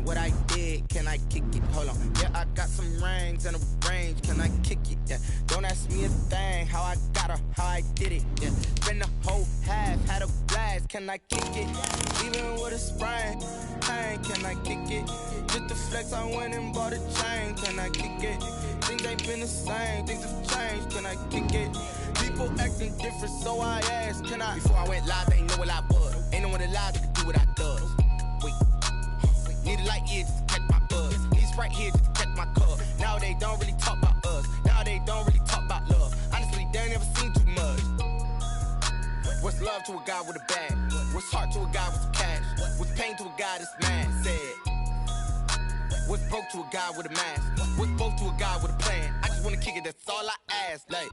what I did, can I kick it? Hold on, yeah, I got some rings and a range, can I kick it? Yeah, don't ask me a thing, how I got her, how I did it. Yeah, been the whole half, had a blast, can I kick it? Even with a sprain, pain, can I kick it? Just the flex, I went and bought a chain, can I kick it? Things ain't been the same, things have changed, can I kick it? People acting different, so I asked, can I? Before I went live, they ain't know what I was. Ain't no one alive that could do what I does. Wait, need a light here just to catch my buzz. Need Sprite here just to catch my cup. Now they don't really talk about us. Now they don't really talk about love. Honestly, they ain't never seen too much. What's love to a guy with a bag? What's heart to a guy with some cash? What's pain to a guy that's mad? Said. What's broke to a guy with a mask? What's both to a guy with a plan? I just wanna kick it, that's all I ask. Like.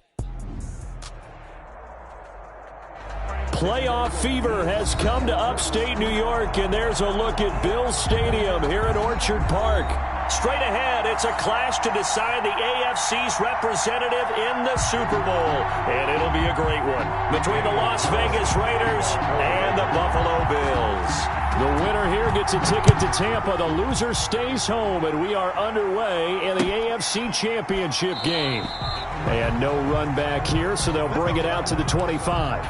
Playoff fever has come to upstate New York, and there's a look at Bills Stadium here at Orchard Park. Straight ahead, it's a clash to decide the AFC's representative in the Super Bowl, and it'll be a great one between the Las Vegas Raiders and the Buffalo Bills. The winner here gets a ticket to Tampa. The loser stays home, and we are underway in the AFC Championship game. And no run back here, so they'll bring it out to the 25.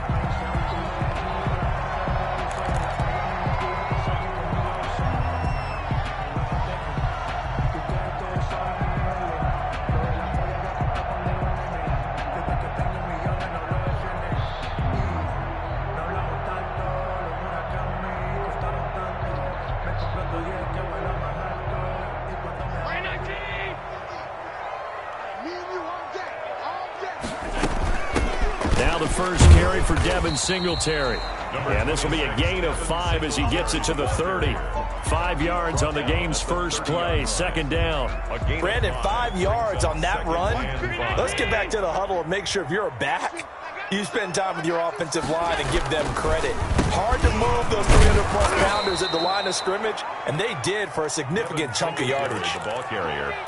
Now the first carry for Devin Singletary. And this will be a gain of 5 as he gets it to the 30. 5 yards on the game's first play, second down. Brandon, 5 yards on that run. Let's get back to the huddle and make sure if you're a back, you spend time with your offensive line and give them credit. Hard to move those 300-plus pounders at the line of scrimmage, and they did for a significant chunk of yardage.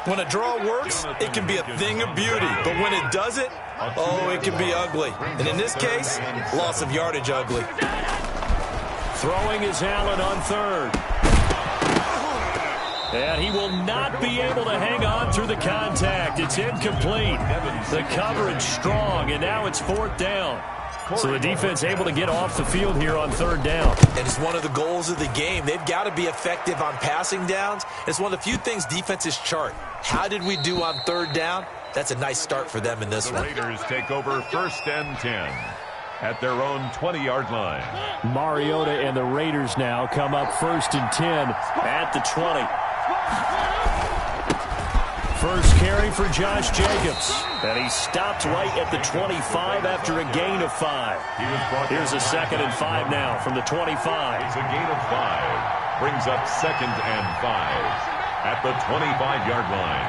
When a draw works, it can be a thing of beauty, but when it doesn't, oh, it can be ugly. And in this case, loss of yardage ugly. Throwing is Allen on third. And he will not be able to hang on through the contact. It's incomplete. The coverage strong, and now it's fourth down. So the defense able to get off the field here on third down. And it's one of the goals of the game. They've got to be effective on passing downs. It's one of the few things defenses chart. How did we do on third down? That's a nice start for them in this one. The Raiders take over 1st and 10 at their own 20-yard line. Mariota and the Raiders now come up 1st and 10 at the 20. First carry for Josh Jacobs. And he stopped right at the 25 after a gain of 5. Here's a 2nd and 5 now from the 25. It's a gain of 5. Brings up 2nd and 5 at the 25-yard line.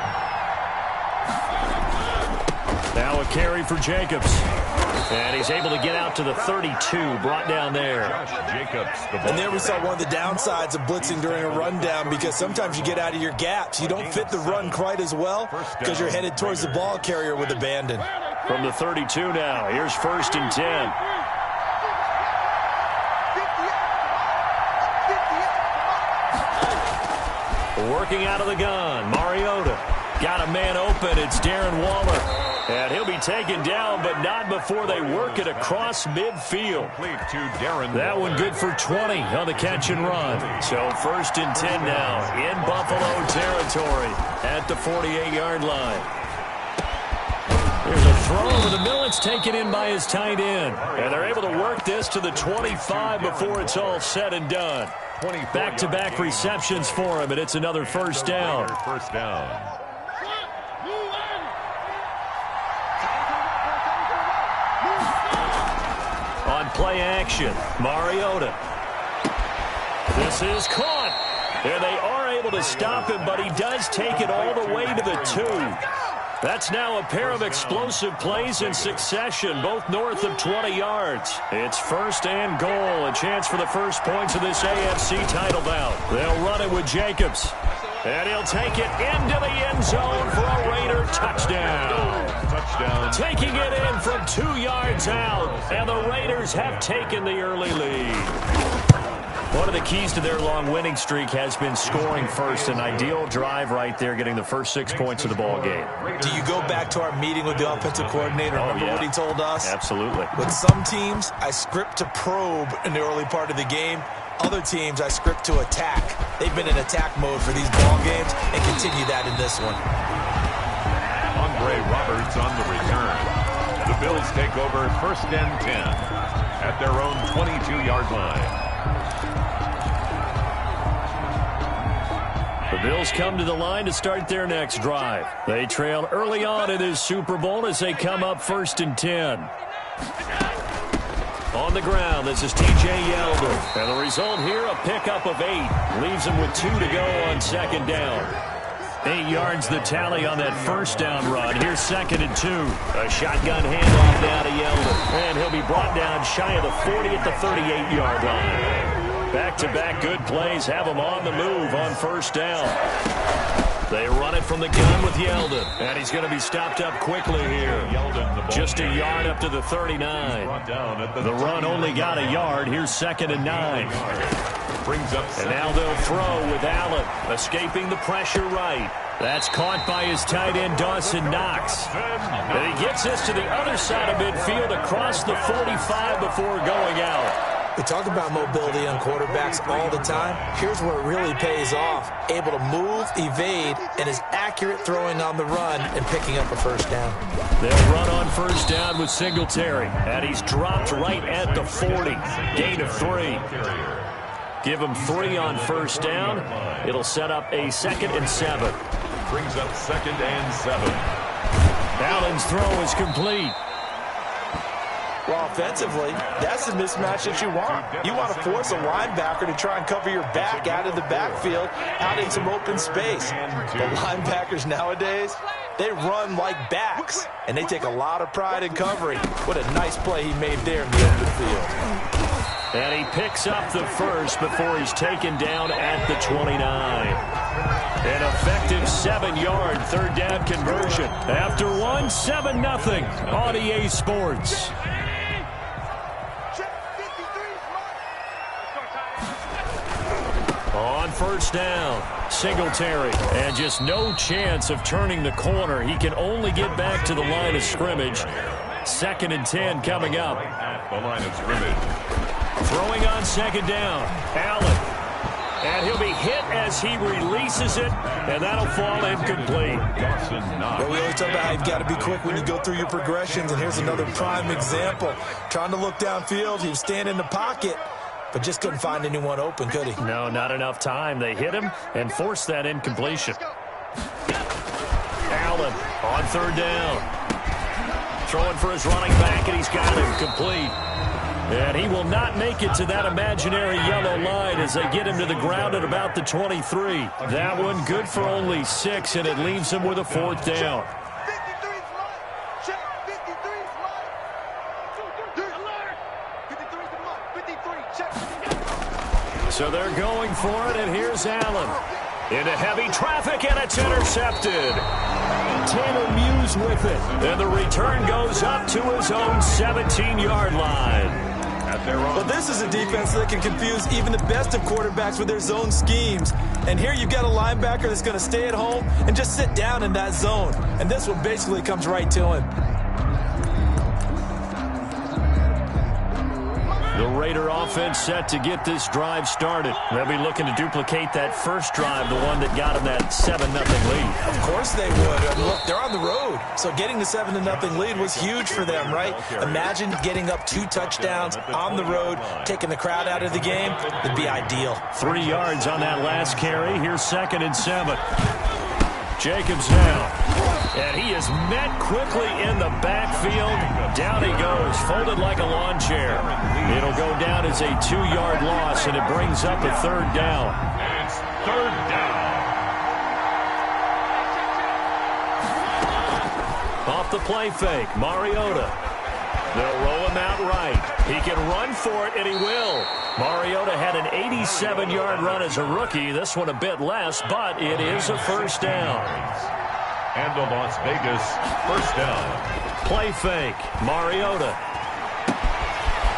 Now a carry for Jacobs. And he's able to get out to the 32, brought down there. And there we saw one of the downsides of blitzing during a rundown, because sometimes you get out of your gaps. You don't fit the run quite as well because you're headed towards the ball carrier with abandon. From the 32 now, here's 1st and 10. Working out of the gun, Mariota. Got a man open, it's Darren Waller. And he'll be taken down, but not before they work it across midfield. That one good for 20 on the catch and run. So 1st and 10 now in Buffalo territory at the 48-yard line. There's a throw over the middle. It's taken in by his tight end. And they're able to work this to the 25 before it's all said and done. Back-to-back receptions for him, and it's another first down. First down. On play action, Mariota. This is caught. And they are able to stop him, but he does take it all the way to the 2. That's now a pair of explosive plays in succession, both north of 20 yards. It's 1st and goal, a chance for the first points of this AFC title bout. They'll run it with Jacobs. And he'll take it into the end zone for a Raider touchdown. Taking it in from 2 yards out, and the Raiders have taken the early lead. One of the keys to their long winning streak has been scoring first. An ideal drive right there, getting the first 6 points of the ball game. Do you go back to our meeting with the offensive coordinator? Remember what he told us? Absolutely. With some teams, I script to probe in the early part of the game. Other teams, I script to attack. They've been in attack mode for these ball games and continue that in this one. Andre Roberts on the return. The Bills take over 1st and 10 at their own 22-yard line. The Bills come to the line to start their next drive. They trail early on in this Super Bowl as they come up 1st and 10. On the ground, this is T.J. Yeldon. And the result here, a pickup of 8. Leaves him with 2 to go on 2nd down. 8 yards the tally on that 1st down run. Here's 2nd and 2. A shotgun handoff now to Yeldon. And he'll be brought down shy of the 40 at the 38-yard line. Back-to-back good plays have him on the move on 1st down. They run it from the gun with Yeldon. And he's going to be stopped up quickly here. Just a yard up to the 39. The run only got a yard. Here's 2nd and 9. And now they'll throw with Allen. Escaping the pressure right. That's caught by his tight end, Dawson Knox. And he gets this to the other side of midfield across the 45 before going out. We talk about mobility on quarterbacks all the time. Here's where it really pays off. Able to move, evade, and is accurate throwing on the run and picking up a 1st down. They'll run on 1st down with Singletary. And he's dropped right at the 40. Gain of 3. Give him 3 on 1st down. It'll set up a 2nd and 7. Brings up 2nd and 7. Allen's throw is complete. Well, offensively, that's the mismatch that you want. You want to force a linebacker to try and cover your back out of the backfield, out in some open space. The linebackers nowadays, they run like backs, and they take a lot of pride in covering. What a nice play he made there in the open field. And he picks up the 1st before he's taken down at the 29. An effective 7-yard 3rd down conversion. After 7-0 on EA Sports. On 1st down, Singletary, and just no chance of turning the corner. He can only get back to the line of scrimmage. 2nd and 10 coming up. At the line of scrimmage. Throwing on 2nd down, Allen. And he'll be hit as he releases it, and that'll fall incomplete. Well, we always talk about how you've got to be quick when you go through your progressions, and here's another prime example. Trying to look downfield, he was standing in the pocket, but just couldn't find anyone open, could he? No, not enough time. They hit him and forced that incompletion. Allen on 3rd down. Throwing for his running back, and he's got him complete. And he will not make it to that imaginary yellow line as they get him to the ground at about the 23. That one good for only 6, and it leaves him with a 4th down. So they're going for it, and here's Allen. Into heavy traffic, and it's intercepted. Tanner Muse with it. And the return goes up to his own 17-yard line. Well, this is a defense that can confuse even the best of quarterbacks with their zone schemes. And here you've got a linebacker that's going to stay at home and just sit down in that zone. And this one basically comes right to him. The Raider offense set to get this drive started. They'll be looking to duplicate that first drive, the one that got them that 7-0 lead. Of course they would. I mean, look, they're on the road. So getting the 7-0 lead was huge for them, right? Imagine getting up 2 touchdowns on the road, taking the crowd out of the game. It'd be ideal. 3 yards on that last carry. Here's 2nd and 7. Jacobs now. And he is met quickly in the backfield. Down he goes, folded like a lawn chair. It'll go down as a 2-yard loss, and it brings up a 3rd down. It's 3rd down. Off the play fake, Mariota. They'll roll him out right. He can run for it, and he will. Mariota had an 87-yard run as a rookie. This one a bit less, but it is a 1st down. And the Las Vegas 1st down. Play fake, Mariota.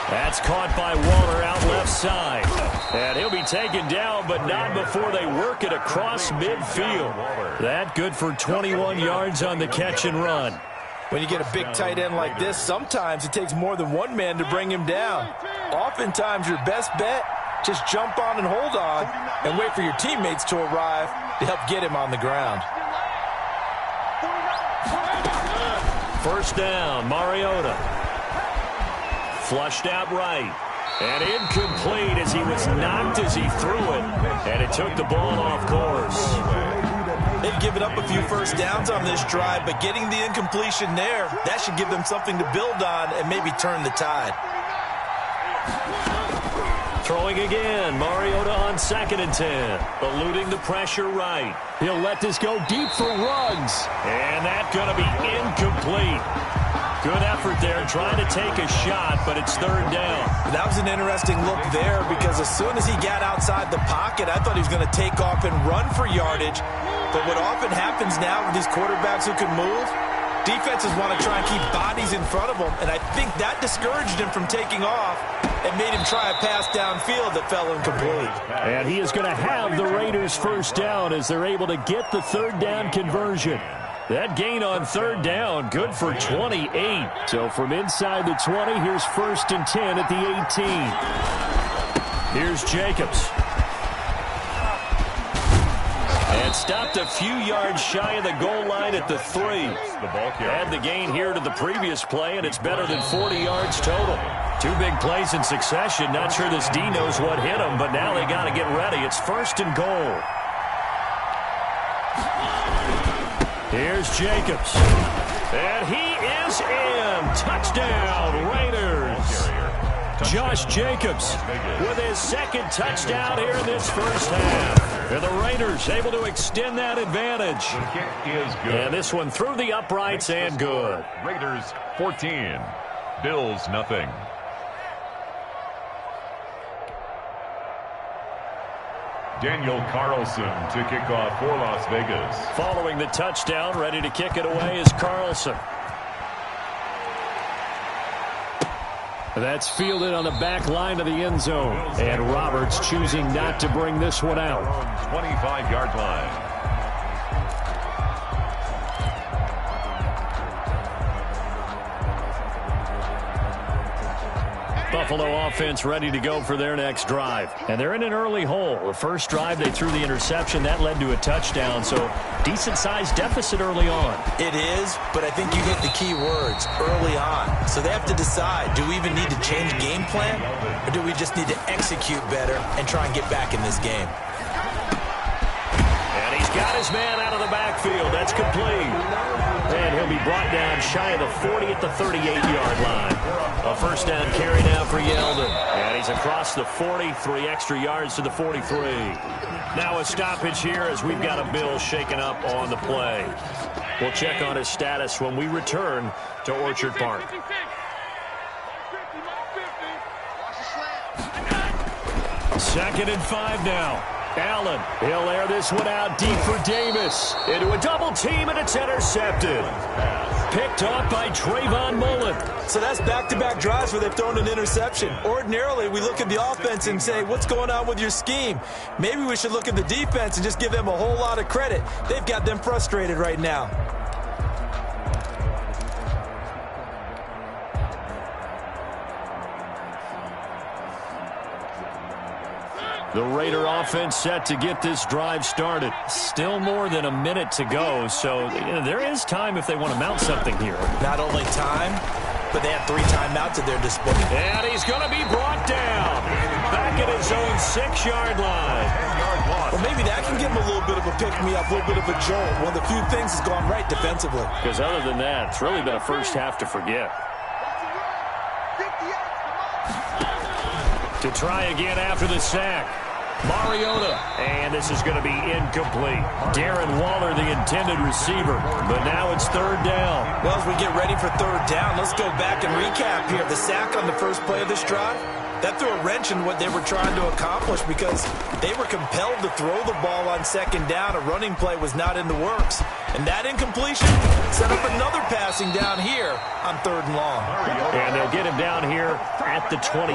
That's caught by Waller out left side. And he'll be taken down, but not before they work it across midfield. That good for 21 yards on the catch and run. When you get a big tight end like this, sometimes it takes more than one man to bring him down. Oftentimes, your best bet, just jump on and hold on and wait for your teammates to arrive to help get him on the ground. First down, Mariota. Flushed out right. And incomplete as he was knocked as he threw it. And it took the ball off course. They've given up a few first downs on this drive, but getting the incompletion there, that should give them something to build on and maybe turn the tide. Throwing again, Mariota on 2nd and 10. Eluding the pressure right. He'll let this go deep for Ruggs. And that's going to be incomplete. Good effort there, trying to take a shot, but it's 3rd down. That was an interesting look there because as soon as he got outside the pocket, I thought he was going to take off and run for yardage. But what often happens now with these quarterbacks who can move, defenses want to try and keep bodies in front of them, and I think that discouraged him from taking off and made him try a pass downfield that fell incomplete. And he is going to have the Raiders first down as they're able to get the 3rd down conversion. That gain on 3rd down, good for 28. So from inside the 20, here's 1st and 10 at the 18. Here's Jacobs. And stopped a few yards shy of the goal line at the 3. Add the gain here to the previous play, and it's better than 40 yards total. 2 big plays in succession. Not sure this D knows what hit him, but now they got to get ready. It's 1st and goal. Here's Jacobs. And he is in. Touchdown, Raiders. Josh Jacobs with his 2nd touchdown here in this first half. And the Raiders able to extend that advantage. The kick is good. And this one through the uprights and good. Raiders 14, Bills nothing. Daniel Carlson to kick off for Las Vegas. Following the touchdown, ready to kick it away is Carlson. That's fielded on the back line of the end zone. And Roberts choosing not to bring this one out. 25-yard line. Buffalo offense ready to go for their next drive. And they're in an early hole. The first drive, they threw the interception. That led to a touchdown, so decent-sized deficit early on. It is, but I think you hit the key words, early on. So they have to decide, do we even need to change game plan, or do we just need to execute better and try and get back in this game? And he's got his man out of the backfield. That's complete. And he'll be brought down shy of the 40 at the 38-yard line. A first down carry now for Yeldon. And he's across the 40, 3 extra yards to the 43. Now a stoppage here as we've got a Bill shaken up on the play. We'll check on his status when we return to Orchard Park. Second and 5 now. Allen, he'll air this one out deep for Davis. Into a double team, and it's intercepted. Picked off by Trayvon Mullen. So that's back-to-back drives where they've thrown an interception. Ordinarily, we look at the offense and say, what's going on with your scheme? Maybe we should look at the defense and just give them a whole lot of credit. They've got them frustrated right now. The Raider offense set to get this drive started. Still more than a minute to go, so there is time if they want to mount something here. Not only time, but they have 3 timeouts at their disposal. And he's going to be brought down. Back at his own 6-yard line. Well, maybe that can give him a little bit of a pick-me-up, a little bit of a jolt. One of the few things has gone right defensively. Because other than that, it's really been a first half to forget. To try again after the sack. Mariota, and this is going to be incomplete. Darren Waller, the intended receiver, but now it's 3rd down. Well, as we get ready for 3rd down, let's go back and recap here. The sack on the first play of this drive, That threw a wrench in what they were trying to accomplish because they were compelled to throw the ball on second down. A running play was not in the works. And that incompletion set up another passing down here on 3rd and long. And they'll get him down here at the 23.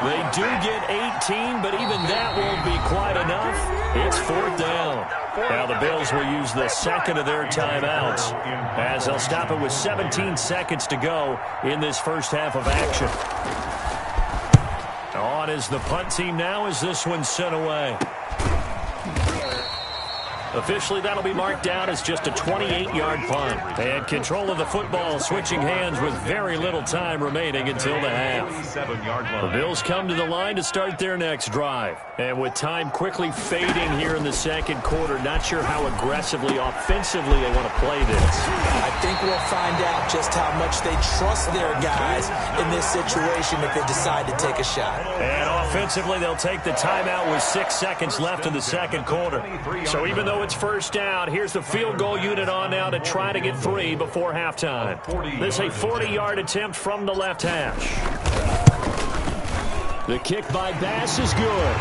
They do get 18, but even that won't be quite enough. It's 4th down. Now the Bills will use the second of their timeouts as they'll stop it with 17 seconds to go in this first half of action. On is the punt team now as this one's sent away. Officially, that'll be marked down as just a 28-yard punt. And control of the football switching hands with very little time remaining until the half. The Bills come to the line to start their next drive. And with time quickly fading here in the second quarter, not sure how aggressively, offensively they want to play this. I think we'll find out just how much they trust their guys in this situation if they decide to take a shot. And offensively, they'll take the timeout with 6 seconds left in the second quarter. So even though it's first down, here's the field goal unit on now to try to get 3 before halftime. This is a 40-yard attempt from the left hash. The kick by Bass is good.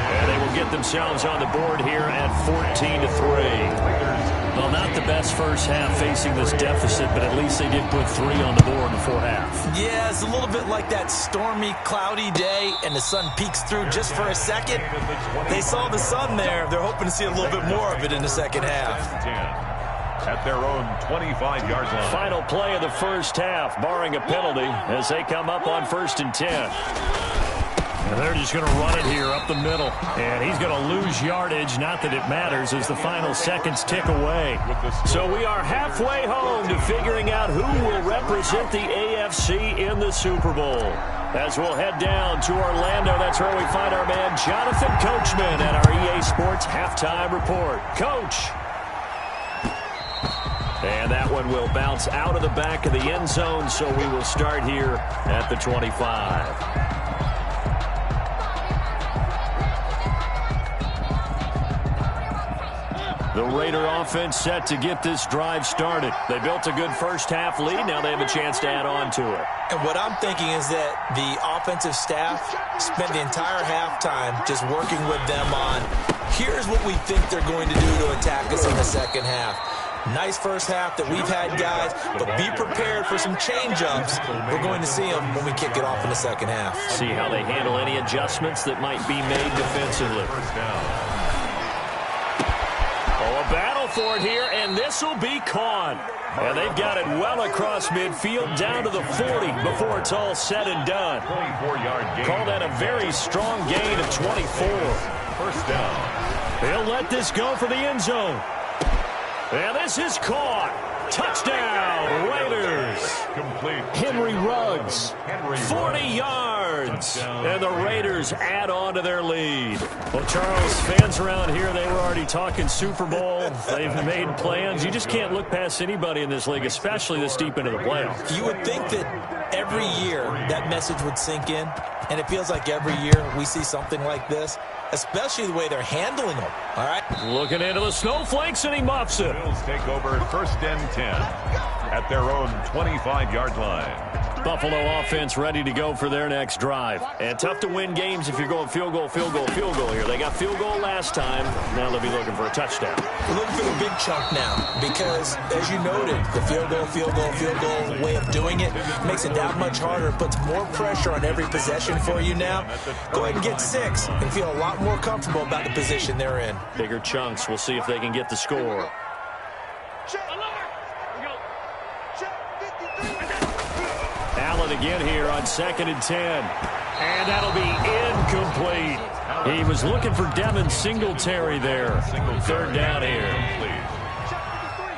And they will get themselves on the board here at 14-3. Well, not the best first half facing this deficit, but at least they did put 3 on the board before half. Yeah, it's a little bit like that stormy, cloudy day, and the sun peeks through just for a second. They saw the sun there. They're hoping to see a little bit more of it in the second half. At their own 25-yard line. Final play of the first half, barring a penalty, as they come up on 1st and 10. And they're just going to run it here up the middle. And he's going to lose yardage. Not that it matters as the final seconds tick away. So we are halfway home to figuring out who will represent the AFC in the Super Bowl. As we'll head down to Orlando, that's where we find our man Jonathan Coachman at our EA Sports Halftime Report. Coach. And that one will bounce out of the back of the end zone, so we will start here at the 25. The Raider offense set to get this drive started. They built a good first half lead. Now they have a chance to add on to it. And what I'm thinking is that the offensive staff spent the entire halftime just working with them on, here's what we think they're going to do to attack us in the second half. Nice first half that we've had, guys, but be prepared for some change-ups. We're going to see them when we kick it off in the second half. See how they handle any adjustments that might be made defensively. A battle for it here, and this will be caught. And they've got it well across midfield, down to the 40 before it's all said and done. 24-yard gain. Call that a very strong gain of 24. First down. They'll let this go for the end zone. And this is caught. Touchdown, Raiders. Complete. Henry Ruggs, 40 yards. And the Raiders add on to their lead. Well, Charles, fans around here, they were already talking Super Bowl. They've made plans. You just can't look past anybody in this league, especially this deep into the playoffs. You would think that every year that message would sink in, and it feels like every year we see something like this, especially the way they're handling them. All right. Looking into the snowflakes, and he muffs it. Bills take over 1st and 10 at their own 25-yard line. Buffalo offense ready to go for their next drive. And tough to win games if you're going field goal, field goal, field goal here. They got field goal last time. Now they'll be looking for a touchdown. We're looking for the big chunk now because, as you noted, the field goal, field goal, field goal way of doing it makes it that much harder. It puts more pressure on every possession for you now. Go ahead and get 6 and feel a lot more comfortable about the position they're in. Bigger chunks. We'll see if they can get the score. Allen again here on 2nd and 10. And that'll be incomplete. He was looking for Devin Singletary there. 3rd down here.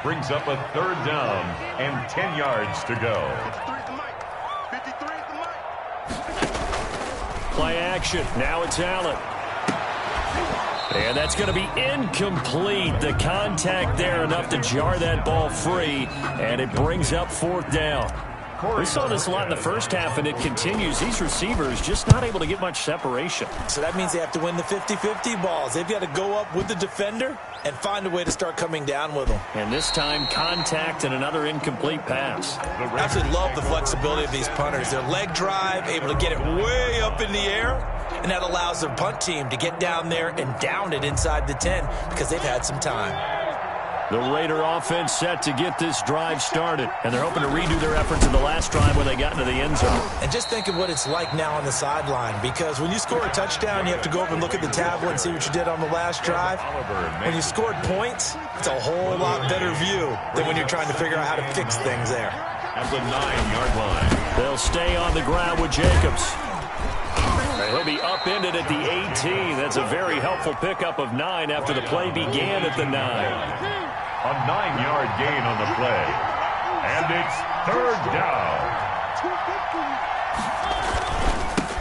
Brings up a 3rd down and 10 yards to go. Play action. Now it's Allen. And that's going to be incomplete. The contact there enough to jar that ball free. And it brings up 4th down. We saw this a lot in the first half, and it continues. These receivers just not able to get much separation. So that means they have to win the 50-50 balls. They've got to go up with the defender and find a way to start coming down with them. And this time, contact and another incomplete pass. I absolutely love the flexibility of these punters. Their leg drive, able to get it way up in the air, and that allows their punt team to get down there and down it inside the 10 because they've had some time. The Raider offense set to get this drive started, and they're hoping to redo their efforts in the last drive when they got into the end zone. And just think of what it's like now on the sideline, because when you score a touchdown, you have to go over and look at the tablet and see what you did on the last drive. When you scored points, it's a whole lot better view than when you're trying to figure out how to fix things there. At the 9-yard line. They'll stay on the ground with Jacobs. He'll be upended at the 18. That's a very helpful pickup of 9 after the play began at the 9. A 9-yard gain on the play. And it's 3rd down.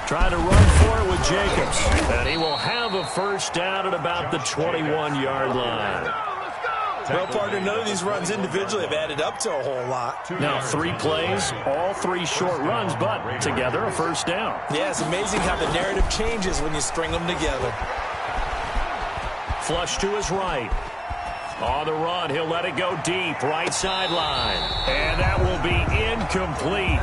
Try to run for it with Jacobs. And he will have a first down at about the 21-yard line. Well, partner, none of these runs individually have added up to a whole lot. Now, 3 plays, all 3 short runs, but together a first down. Yeah, it's amazing how the narrative changes when you string them together. Flush to his right. On the run, he'll let it go deep, right sideline. And that will be incomplete.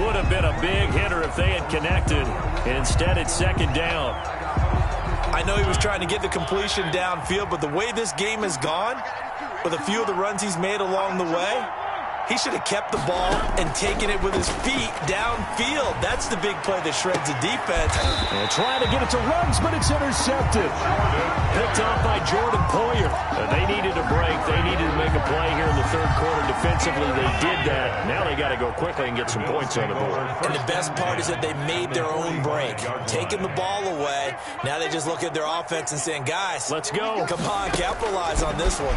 Would have been a big hitter if they had connected. Instead, it's 2nd down. I know he was trying to get the completion downfield, but the way this game has gone, with a few of the runs he's made along the way, he should have kept the ball and taken it with his feet downfield. That's the big play that shreds the defense. And trying to get it to Ruggs, but it's intercepted. Picked off by Jordan Poyer. They needed a break. They needed to make a play here in the 3rd quarter. Defensively, they did that. Now they got to go quickly and get some points on the board. And the best part is that they made their own break. Taking the ball away, now they just look at their offense and saying, guys, let's go. Come on, capitalize on this one.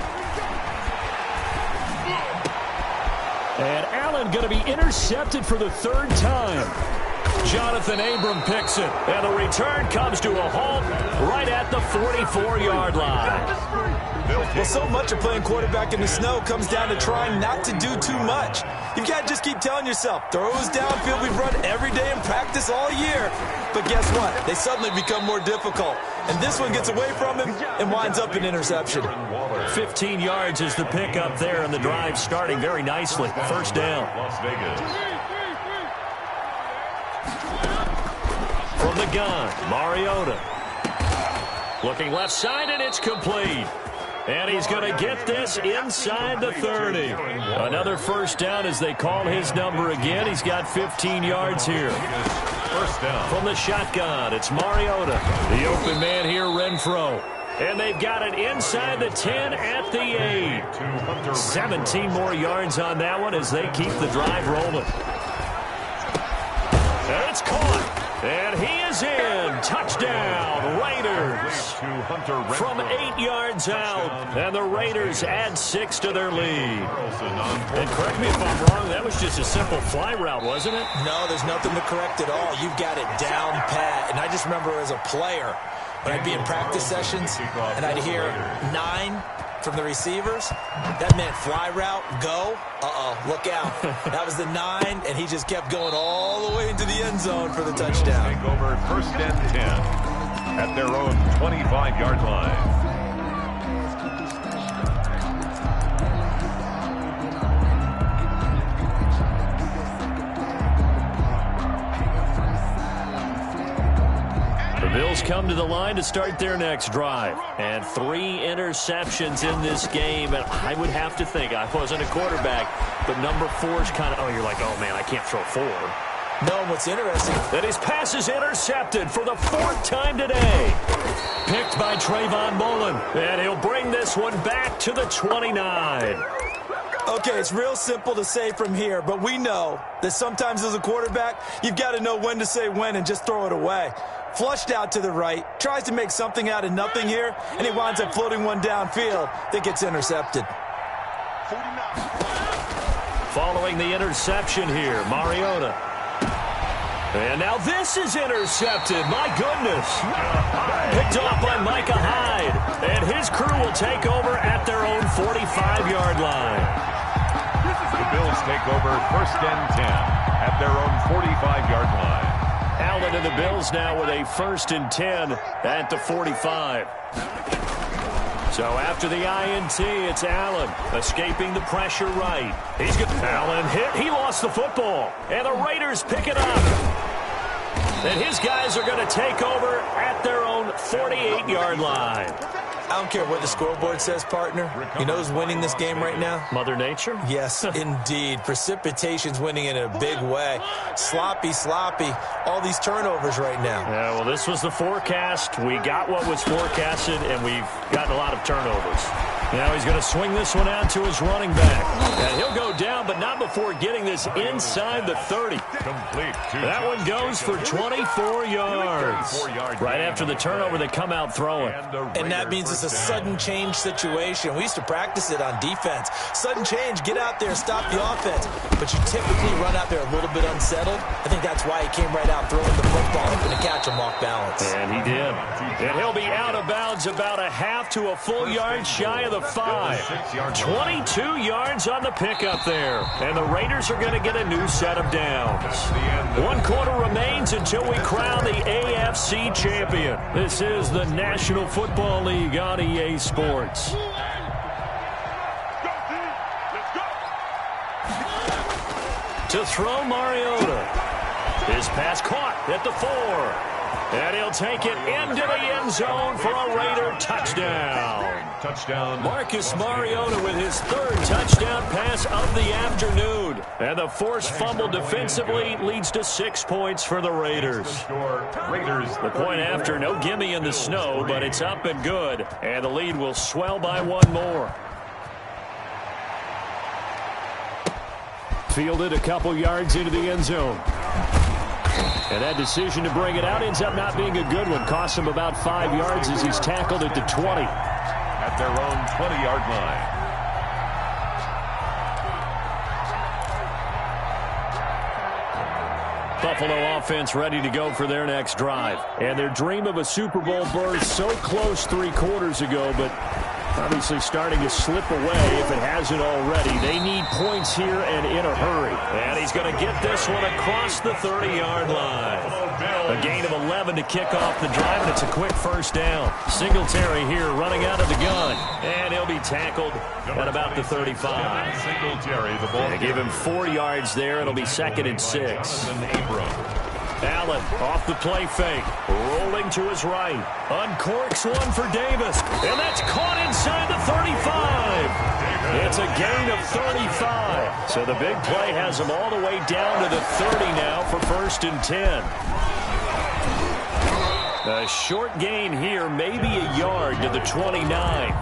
And Allen going to be intercepted for the 3rd time. Jonathan Abram picks it. And the return comes to a halt right at the 44-yard line. Well, so much of playing quarterback in the snow comes down to trying not to do too much. You've got to just keep telling yourself, throws downfield we've run every day in practice all year. But guess what? They suddenly become more difficult. And this one gets away from him and winds up an interception. 15 yards is the pickup there, and the drive starting very nicely. First down. Las Vegas. From the gun, Mariota. Looking left side, and it's complete. And he's going to get this inside the 30. Another first down as they call his number again. He's got 15 yards here. First down. From the shotgun, it's Mariota. The open man here, Renfro. And they've got it inside the 10 at the 8. 17 more yards on that one as they keep the drive rolling. And it's caught. And he is in. Touchdown, Raiders. From 8 yards out. And the Raiders add 6 to their lead. And correct me if I'm wrong, that was just a simple fly route, wasn't it? No, there's nothing to correct at all. You've got it down pat. And I just remember as a player, when I'd be in practice sessions and I'd hear 9 from the receivers, that meant fly route, go, look out. That was the 9, and he just kept going all the way into the end zone for the touchdown. Take over 1st and 10 at their own 25-yard line. The Bills come to the line to start their next drive. And 3 interceptions in this game. And I would have to think, I wasn't a quarterback, but number 4 is kind of, you're like, oh, man, I can't throw 4. No, what's interesting, that his pass is intercepted for the 4th time today. Picked by Trayvon Mullen. And he'll bring this one back to the 29. Okay, it's real simple to say from here, but we know that sometimes as a quarterback, you've got to know when to say when and just throw it away. Flushed out to the right, tries to make something out of nothing here, and he winds up floating one downfield that gets intercepted. Following the interception here, Mariota. And now this is intercepted. My goodness. Picked off by Micah Hyde. And his crew will take over at their own 45-yard line. The Bills take over 1st and 10 at their own 45-yard line. Allen and the Bills now with a 1st and 10 at the 45. So after the INT, it's Allen escaping the pressure right. He's got Allen hit. He lost the football. And the Raiders pick it up. And his guys are going to take over at their own 48-yard line. I don't care what the scoreboard says, partner. You know who's winning this game right now? Mother Nature? Yes, indeed. Precipitation's winning in a big way. Sloppy. All these turnovers right now. Yeah, well, this was the forecast. We got what was forecasted, and we've gotten a lot of turnovers. Now he's going to swing this one out to his running back. And he'll go down, but not before getting this inside the 30. That one goes for 24 yards. Right after the turnover, they come out throwing. And that means it's a sudden change situation. We used to practice it on defense. Sudden change, get out there, stop the offense. But you typically run out there a little bit unsettled. I think that's why he came right out throwing the football, hoping to catch him off balance. And he did. And he'll be out of bounds about a half to a full yard shy of the 5. 22 yards on the pickup there. And the Raiders are going to get a new set of downs. 1 quarter remains until we crown the AFC champion. This is the National Football League on EA Sports. To throw Mariota. His pass caught at the 4. And he'll take it into the end zone for a Raider touchdown. Marcus Mariota with his 3rd touchdown pass of the afternoon. And the forced fumble defensively leads to 6 points for the Raiders. The point after, no gimme in the snow, but it's up and good. And the lead will swell by 1 more. Fielded a couple yards into the end zone. And that decision to bring it out ends up not being a good one. Costs him about 5 yards as he's tackled at the 20. At their own 20-yard line. Buffalo offense ready to go for their next drive. And their dream of a Super Bowl berth so close 3 quarters ago, but obviously starting to slip away if it hasn't already. They need points here and in a hurry. And he's going to get this one across the 30-yard line. A gain of 11 to kick off the drive, and it's a quick first down. Singletary here running out of the gun. And he'll be tackled at about the 35. Singletary, the ball. They give him 4 yards there. It'll be 2nd and 6. Allen off the play fake, rolling to his right, uncorks one for Davis, and that's caught inside the 35. It's a gain of 35. So the big play has him all the way down to the 30 now for 1st and 10. A short gain here, maybe a yard to the 29.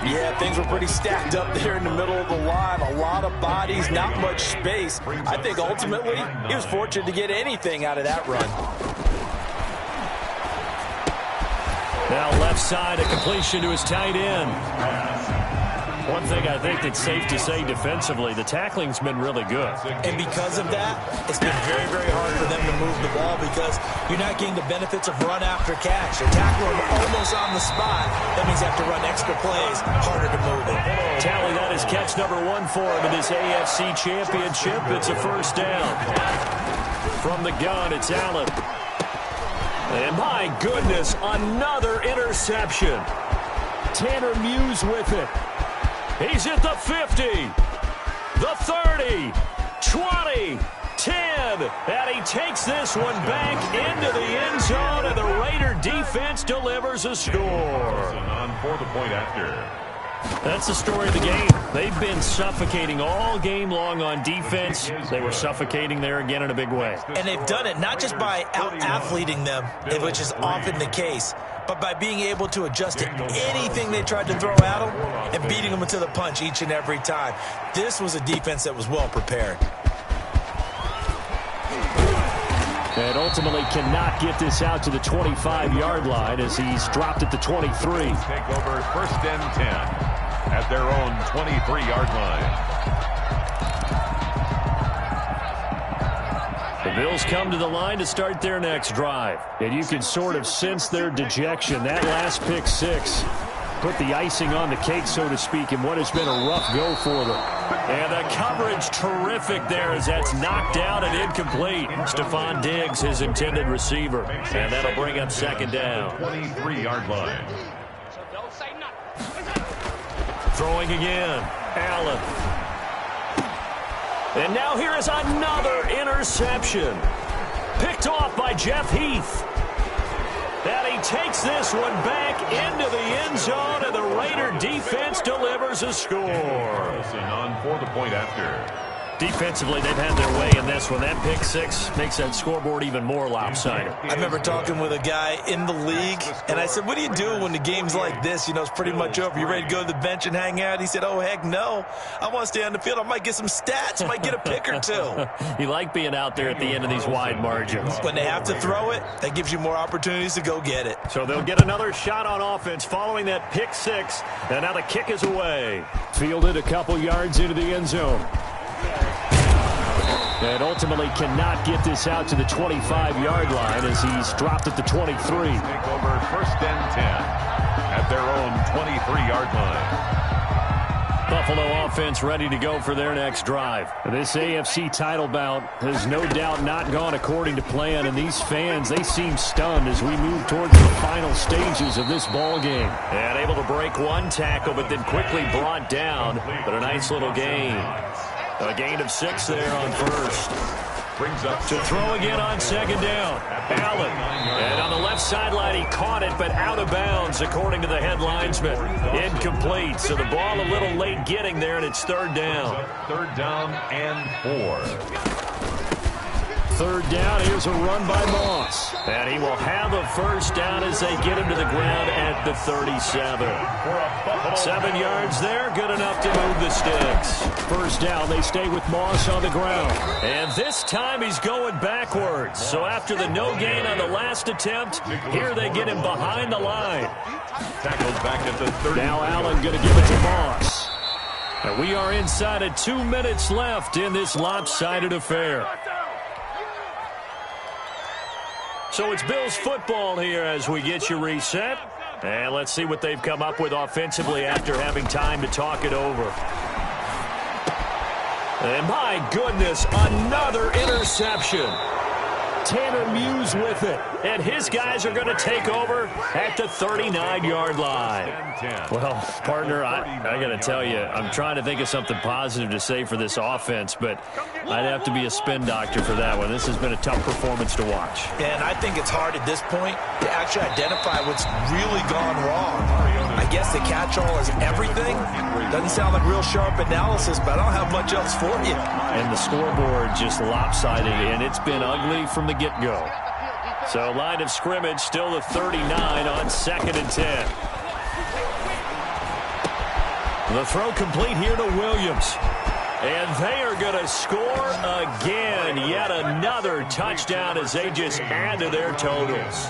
Yeah, things were pretty stacked up there in the middle of the line. A lot of bodies, not much space. I think ultimately he was fortunate to get anything out of that run. Now left side, a completion to his tight end. One thing I think that's safe to say defensively, the tackling's been really good. And because of that, it's been very, very hard for them to move the ball because you're not getting the benefits of run after catch. They're tackling almost on the spot. That means you have to run extra plays, harder to move it. Tally, that is catch number 1 for him in this AFC Championship. It's a first down. From the gun, it's Allen. And my goodness, another interception. Tanner Muse with it. He's at the 50, the 30, 20, 10, and he takes this one back into the end zone, and the Raider defense delivers a score. On for the point after. That's the story of the game. They've been suffocating all game long on defense. They were suffocating there again in a big way. And they've done it not just by out-athleting them, which is often the case, but by being able to adjust to anything they tried to throw at them and beating them to the punch each and every time. This was a defense that was well prepared. And ultimately cannot get this out to the 25-yard line as he's dropped at the 23. Take over 1st and 10 at their own 23-yard line. The Bills come to the line to start their next drive. And you can sort of sense their dejection. That last pick 6 put the icing on the cake, so to speak, in what has been a rough go for them. And the coverage terrific there as that's knocked down and incomplete. Stephon Diggs, his intended receiver. And that'll bring up 2nd down. 23-yard line. Throwing again. Allen. And now here is another interception. Picked off by Jeff Heath. And he takes this one back into the end zone, and the Raider defense delivers a score. On for the point after. Defensively, they've had their way in this one. That pick six makes that scoreboard even more lopsided. I remember talking with a guy in the league, and I said, what do you do when the game's like this? You know, it's pretty much over. You ready to go to the bench and hang out? He said, oh, heck no. I want to stay on the field. I might get some stats. I might get a pick or two. You like being out there at the end of these wide margins. When they have to throw it, that gives you more opportunities to go get it. So they'll get another shot on offense following that pick six, and now the kick is away. Fielded a couple yards into the end zone. And ultimately cannot get this out to the 25-yard line as he's dropped at the 23. Take over 1st and 10 at their own 23-yard line. Buffalo offense ready to go for their next drive. This AFC title bout has no doubt not gone according to plan, and these fans, they seem stunned as we move towards the final stages of this ball game. And able to break one tackle, but then quickly brought down, but a nice little gain. A gain of 6 there on first. Brings up to throw again on second down. Allen. And on the left sideline, he caught it, but out of bounds, according to the head linesman. Incomplete. So the ball a little late getting there, and it's 3rd down. 3rd down and 4. 3rd down. Here's a run by Moss. And he will have a 1st down as they get him to the ground at the 37. 7 yards there. Good enough to move the sticks. 1st down. They stay with Moss on the ground. And this time he's going backwards. So after the no gain on the last attempt, here they get him behind the line. Tackled back at the 30. Now Allen going to give it to Moss. And we are inside of 2 minutes left in this lopsided affair. So it's Bills football here as we get you reset. And let's see what they've come up with offensively after having time to talk it over. And my goodness, another interception. Tanner Muse with it. And his guys are going to take over at the 39-yard line. Well, partner, I got to tell you, I'm trying to think of something positive to say for this offense, but I'd have to be a spin doctor for that one. This has been a tough performance to watch. And I think it's hard at this point to actually identify what's really gone wrong. I guess the catch-all is everything. Doesn't sound like real sharp analysis, but I don't have much else for you. And the scoreboard just lopsided, and it's been ugly from the get-go. So line of scrimmage still the 39 on 2nd and 10. The throw complete here to Williams. And they are going to score again. Yet another touchdown as they just add to their totals.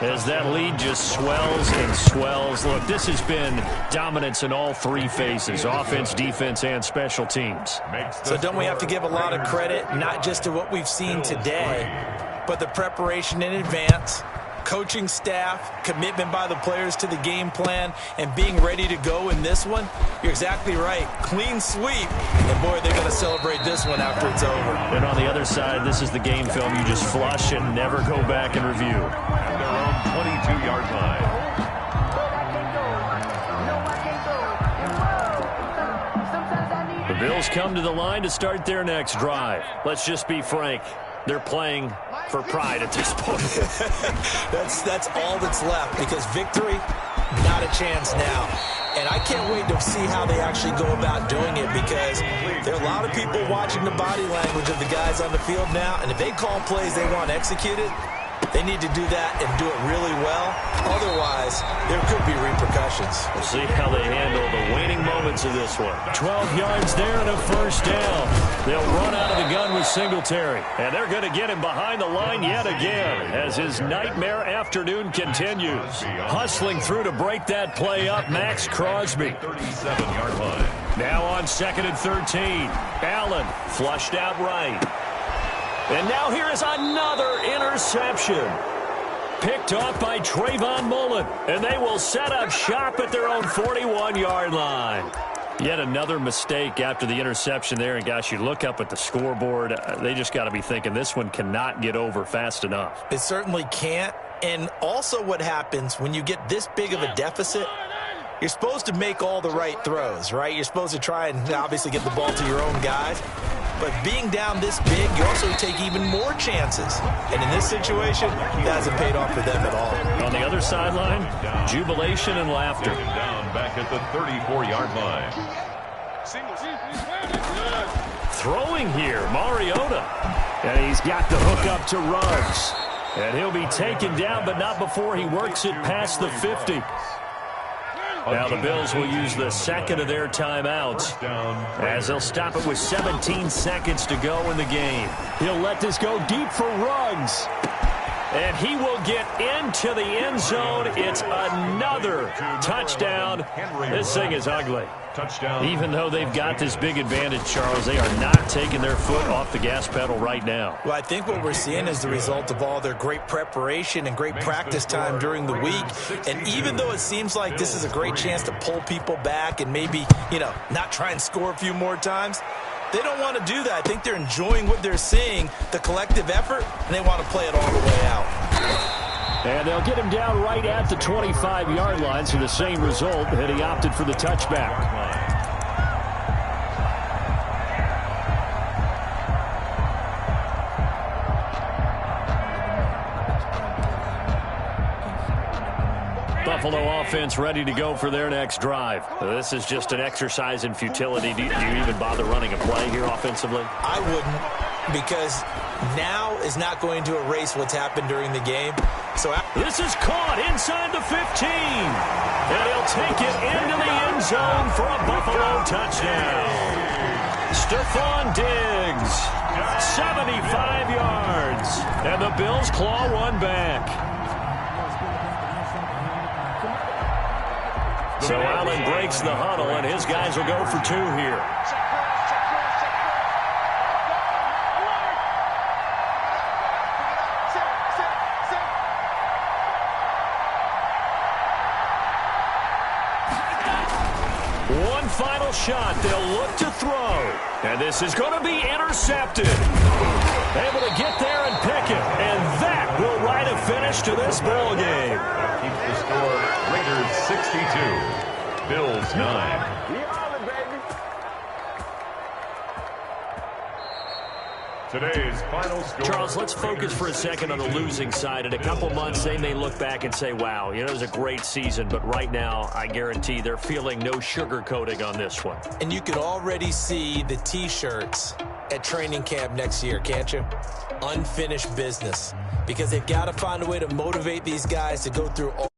As that lead just swells and swells. Look, this has been dominance in all 3 phases, offense, defense, and special teams. So don't we have to give a lot of credit, not just to what we've seen today, but the preparation in advance, coaching staff, commitment by the players to the game plan, and being ready to go in this one? You're exactly right. Clean sweep. And, boy, they're going to celebrate this one after it's over. And on the other side, this is the game film you just flush and never go back and review. At their own 22-yard line. The Bills come to the line to start their next drive. Let's just be frank. They're playing for pride at this point. That's all that's left, because victory, not a chance now. And I can't wait to see how they actually go about doing it, because there are a lot of people watching the body language of the guys on the field now, and if they call plays they want executed, they need to do that and do it really well. Otherwise, there could be repercussions. We'll see how they handle the waning moments of this one. 12 yards there and a 1st down. They'll run out of the gun with Singletary. And they're going to get him behind the line yet again as his nightmare afternoon continues. Hustling through to break that play up, Max Crosby. 37-yard line. Now on 2nd and 13. Allen flushed out right. And now here is another interception. Picked off by Trayvon Mullen. And they will set up shop at their own 41-yard line. Yet another mistake after the interception there. And, gosh, you look up at the scoreboard. They just got to be thinking this one cannot get over fast enough. It certainly can't. And also what happens when you get this big of a deficit, you're supposed to make all the right throws, right? You're supposed to try and obviously get the ball to your own guys. But being down this big, you also take even more chances. And in this situation, that hasn't paid off for them at all. On the other sideline, jubilation and laughter. Down back at the 34-yard line. Throwing here, Mariota. And he's got the hook up to Ruggs. And he'll be taken down, but not before he works it past the 50. Now the Bills will use the second of their timeouts as they'll stop it with 17 seconds to go in the game. He'll let this go deep for Ruggs. And he will get into the end zone. It's another touchdown. This thing is ugly. Touchdown. Even though they've got this big advantage, Charles, they are not taking their foot off the gas pedal right now. Well, I think what we're seeing is the result of all their great preparation and great practice time during the week. And even though it seems like this is a great chance to pull people back and maybe, not try and score a few more times, they don't want to do that. I think they're enjoying what they're seeing, the collective effort, and they want to play it all the way out. And they'll get him down right at the 25-yard line, so the same result, and he opted for the touchback. Buffalo offense ready to go for their next drive. This is just an exercise in futility. Do you even bother running a play here offensively? I wouldn't, because now is not going to erase what's happened during the game. So this is caught inside the 15. And he'll take it into the end zone for a Buffalo touchdown. Stephon Diggs, 75 yards. And the Bills claw one back. So Allen breaks the huddle, and his guys will go for two here. One final shot. They'll look to throw. And this is going to be intercepted. Able to get there and pick it. And that will write a finish to this ball game. Keeps the score, Raiders 62, Bills 9. Today's final score. Charles, let's focus for a second on the losing side. In a couple months, they may look back and say, wow, it was a great season. But right now, I guarantee they're feeling no sugarcoating on this one. And you can already see the T-shirts at training camp next year, can't you? Unfinished business. Because they've got to find a way to motivate these guys to go through all